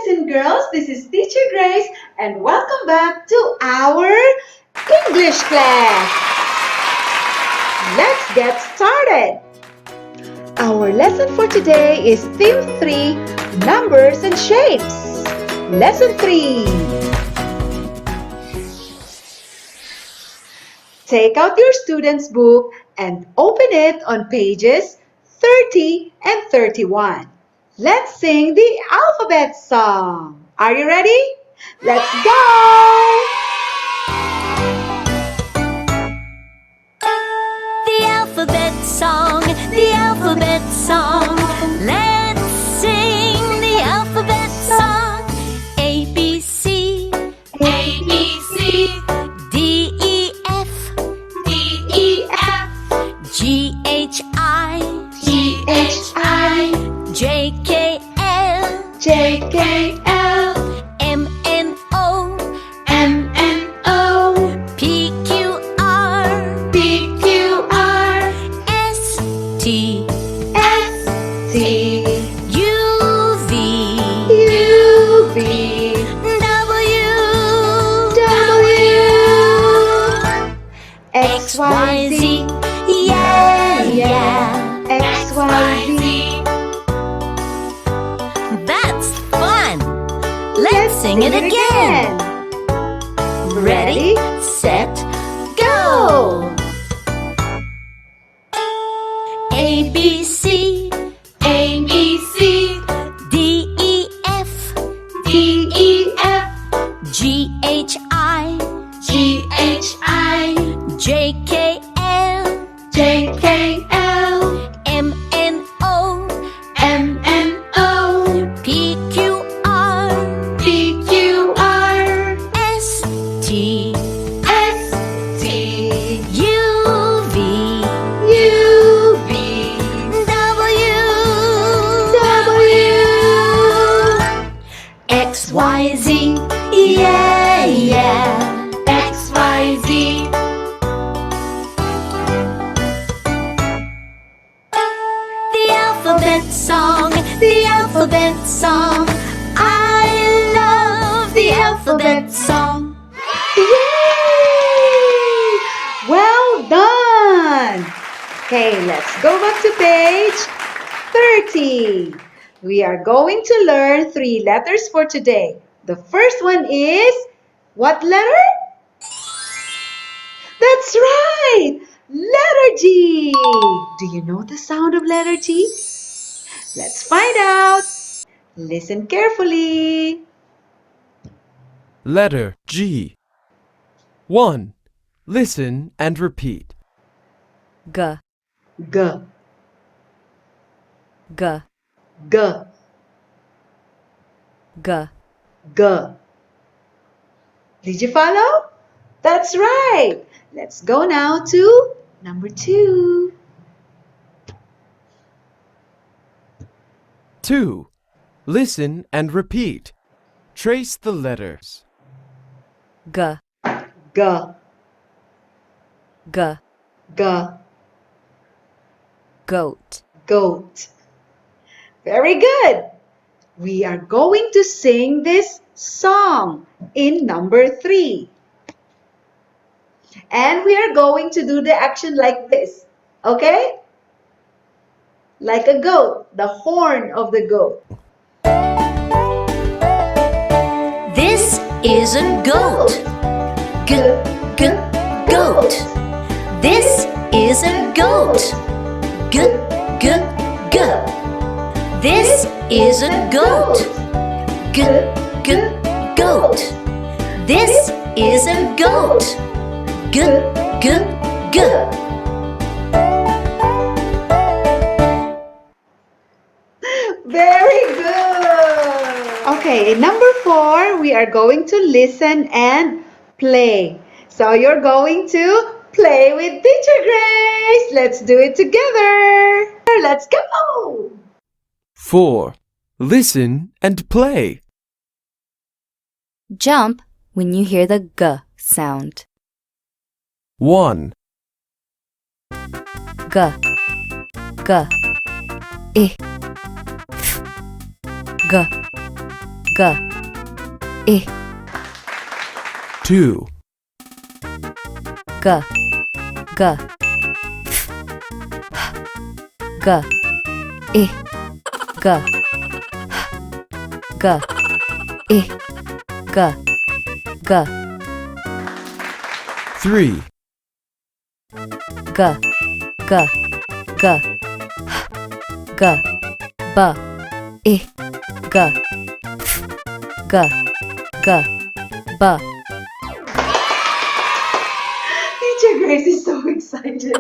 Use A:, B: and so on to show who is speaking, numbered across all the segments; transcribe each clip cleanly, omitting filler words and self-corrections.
A: boys and girls, this is Teacher Grace and welcome back to our English class. Let's get started. Our lesson for today is Theme 3, Numbers and Shapes. Lesson 3. Take out your student's book and open it on pages 30 and 31. Let's sing the alphabet song. Are you ready? Let's go!
B: The alphabet song, the alphabet song. Let's sing the alphabet song. A, B, C, A, B, C. D, E, F, D, E, F. G, H, I, G, H, I. J, K, L,
A: J, K, L,
B: M, N, O,
A: M, N, O,
B: P, Q, R,
A: P, Q, R,
B: S, T,
A: S, T,
B: U, V,
A: U, V,
B: W,
A: W, X, Y, Z,
B: yeah, yeah.
A: X, Y, Z.
B: That's fun! Let's sing it again! Ready, set, go! A, B, C,
A: A, B, C,
B: D, E, F,
A: D, E, F,
B: G, H, I,
A: G, H, I,
B: J, K, L,
A: J, K, L,
B: M, N, O,
A: M, N, O,
B: P, Q, R,
A: P, Q, R,
B: S, T,
A: S, T,
B: U, V,
A: U, V,
B: W,
A: W, X, Y, Z,
B: yeah, yeah.
A: X, Y, Z.
B: The alphabet song, the alphabet song. I love the alphabet song.
A: Yay! Well done! Okay, let's go back to page 30. We are going to learn 3 letters for today. The first one is, what letter? That's right! Letter G! Do you know the sound of letter G? Let's find out. Listen carefully.
C: Letter G. 1. Listen and repeat.
B: G,
A: G,
B: G,
A: G,
B: G.
A: G. Did you follow? That's right. Let's go now to number 2.
C: 2. Listen and repeat. Trace the letters.
B: G,
A: G,
B: G.
A: G,
B: Goat.
A: goat. Very good. We are going to sing this song in number 3. And we are going to do the action like this. Okay? Like a goat, the horn of the goat.
B: This is a goat. G, g, goat. This is a goat. G, g, g. This is a goat. G, g, goat. This is a goat. G, g, g.
A: Very good. Okay, in number 4, we are going to listen and play. So you're going to play with Teacher Grace. Let's do it together. Let's go.
C: 4. Listen and play.
D: Jump when you hear the G sound.
C: 1.
D: G, G, I, F, G, G. I.
C: 2,
D: G. G. G. I. G. G. I. G. G.
C: 3,
D: G. G. G. G. B. I. G. G. G. B.
A: Teacher Grace is so excited.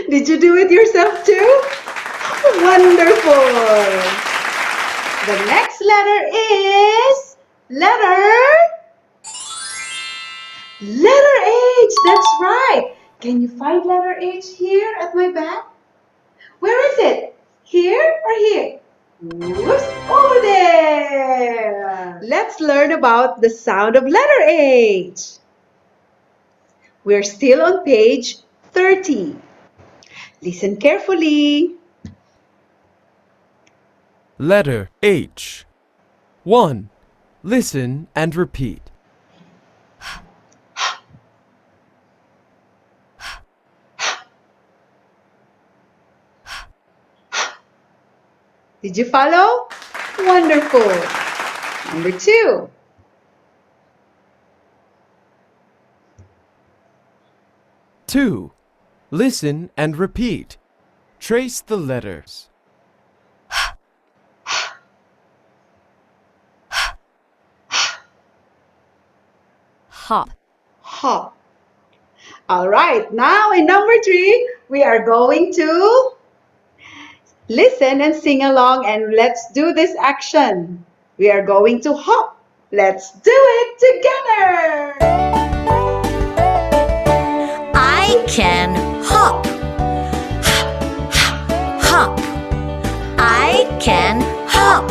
A: Did you do it yourself too? Wonderful. The next letter is letter H. That's right. Can you find letter H here at my back? Where is it? Here or here? Whoops, over there. Let's learn about the sound of letter H. We're still on page 30. Listen carefully.
C: letter H. 1. Listen and repeat.
A: Did you follow? Wonderful. Number 2.
C: 2. Listen and repeat. Trace the letters.
D: Hop.
A: Hop. All right, now in number 3, we are going to listen and sing along, and let's do this action. We are going to hop. Let's do it together.
B: I can hop. Hop. I can hop.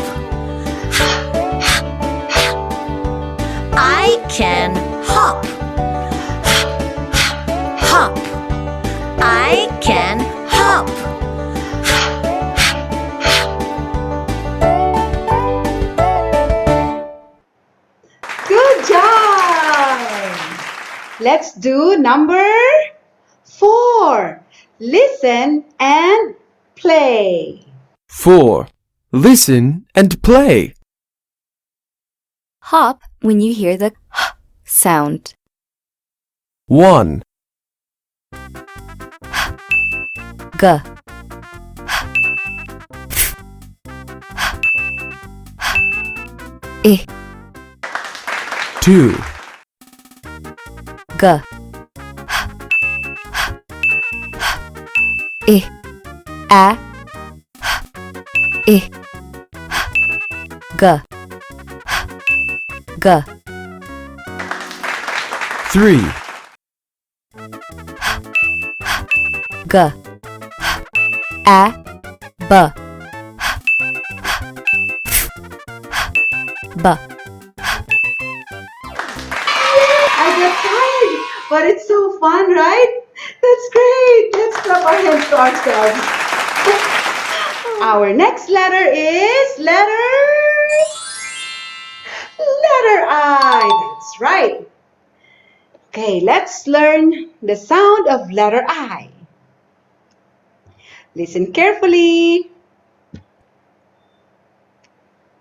B: I can hop. Hop. I can hop.
A: Good job. Let's do number 4. Listen and play.
C: 4. Listen and play.
D: Hop when you hear the sound.
C: 1,
D: G. I.
C: 2,
D: G. I. A. I. G. G.
C: 3,
D: G. A. B. B.
A: I got tired, but it's so fun, right? That's great. Let's clap our hands to ourselves. Our next letter is letter I. That's right. Okay, let's learn the sound of letter I. Listen carefully.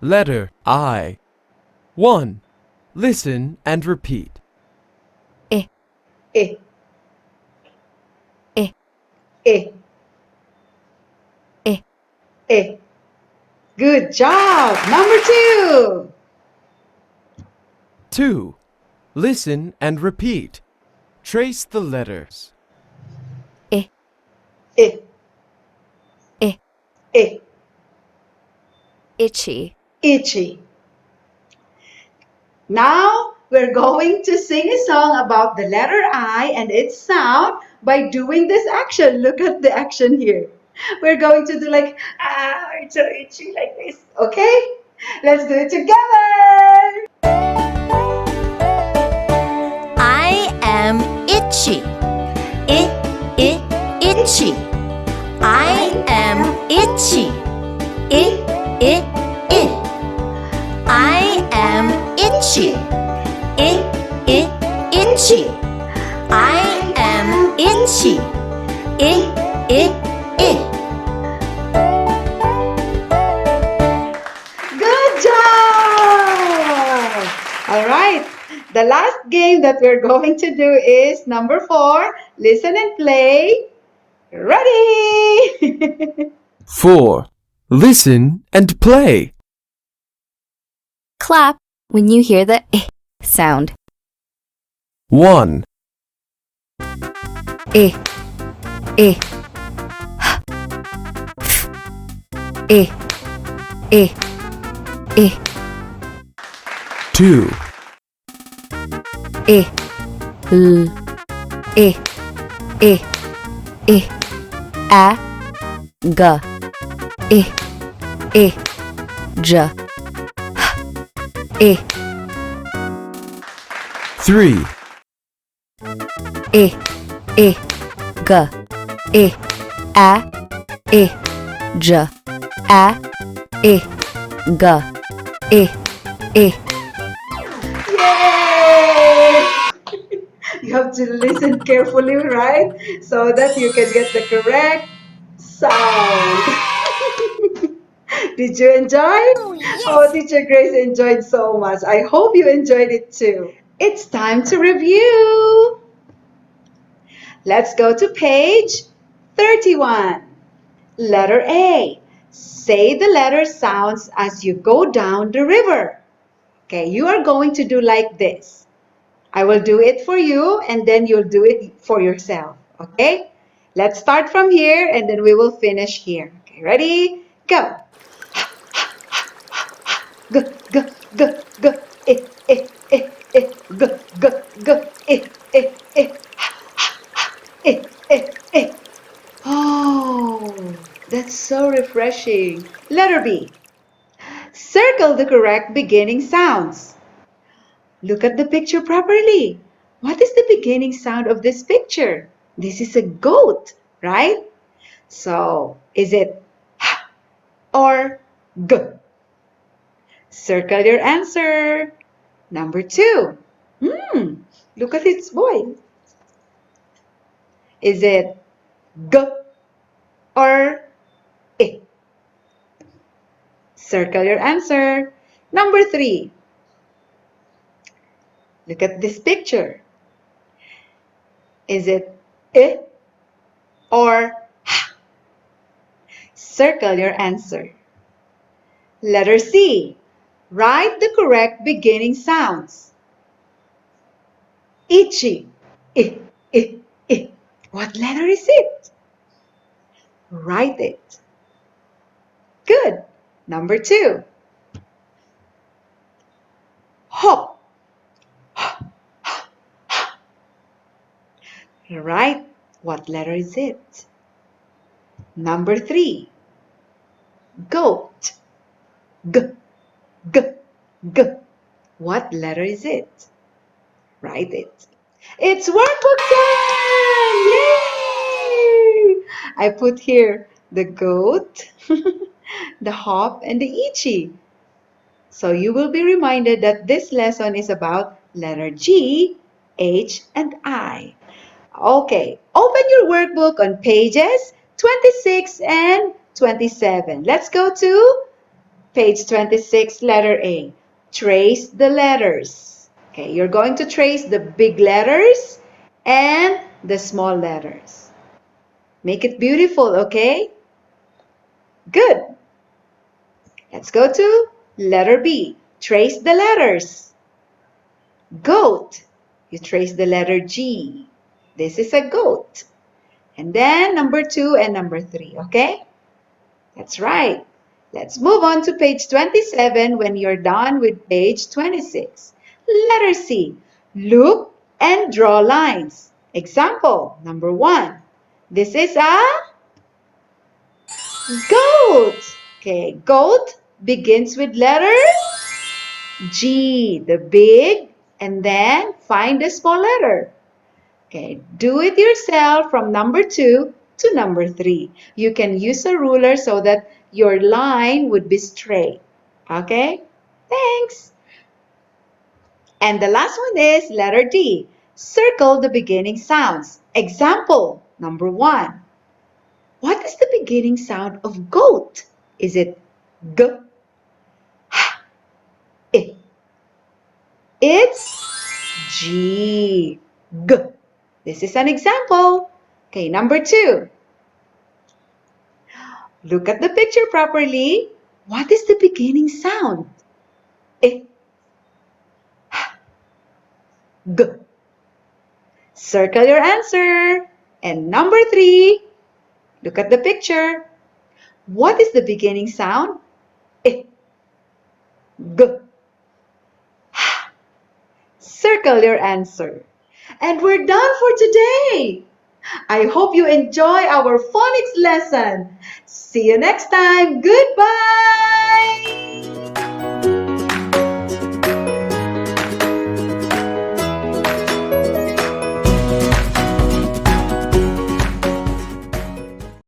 C: letter I. 1. Listen and repeat.
D: I.
A: I.
D: I.
A: I.
D: I.
A: I. Good job. Number 2.
C: 2. Listen and repeat. Trace the letters.
D: I.
A: I.
D: I.
A: I.
D: Itchy.
A: Itchy. Now we're going to sing a song about the letter I and its sound by doing this action. Look at the action here. We're going to do like, it's so itchy like this. Okay? Let's do it together.
B: I am itchy. Itchy. I am itchy. itchy. Itchy. I am itchy. I.
A: Good job! All right. The last game that we're going to do is number 4. Listen and play. Ready?
C: 4. Listen and play.
D: Clap when you hear the sound.
C: 1,
D: Eh, eh, eh, eh, eh,
C: 2,
D: eh, l, eh, eh, eh, a, g, j, eh,
C: 3,
D: g, a, j, g,
A: Yay! You have to listen carefully, right? So that you can get the correct sound. Did you enjoy? Oh, Teacher Grace enjoyed so much. I hope you enjoyed it too. It's time to review. Let's go to page 31. Letter A. Say the letter sounds as you go down the river. Okay, you are going to do like this. I will do it for you and then you'll do it for yourself. Okay? Let's start from here and then we will finish here. Okay, ready? Go. G, g, g, g, eh, eh, eh, eh, g, g, g, eh, eh, eh, eh, eh, eh. Oh, that's so refreshing. Letter B. Circle the correct beginning sounds. Look at the picture properly. What is the beginning sound of this picture? This is a goat, right? So, is it h or g? Circle your answer. Number 2. Look at its voice. Is it g or I? Circle your answer. Number 3. Look at this picture. Is it I or h? Circle your answer. Letter C. Write the correct beginning sounds. Itchy. I, I, I. What letter is it? Write it. Good. Number 2. Hop. Right. What letter is it? Number 3. Goat. G, g, g. What letter is it? Write it. It's workbook time! Yay! I put here the goat, the hop, and the itchy. So you will be reminded that this lesson is about letter G, H, and I. Okay, open your workbook on pages 26 and 27. Let's go to page 26, letter A. Trace the letters. Okay, you're going to trace the big letters and the small letters. Make it beautiful, okay? Good. Let's go to letter B. Trace the letters. Goat. You trace the letter G. This is a goat. And then number 2 and number 3, okay? That's right. Let's move on to page 27 when you're done with page 26. Letter C. Look and draw lines. Example, number 1. This is a goat. Okay, goat begins with letter G, the big, and then find the small letter. Okay, do it yourself from number 2 to number 3. You can use a ruler so that your line would be straight. Okay, thanks. And the last one is letter D. Circle the beginning sounds. Example number 1. What is the beginning sound of goat? Is it G, H, I? It's G. G. This is an example. Okay, number 2. Look at the picture properly. What is the beginning sound? I, G. Circle your answer. And number 3. Look at the picture. What is the beginning sound? I, G. Circle your answer. And we're done for today. I hope you enjoy our phonics lesson. See you next time. Goodbye.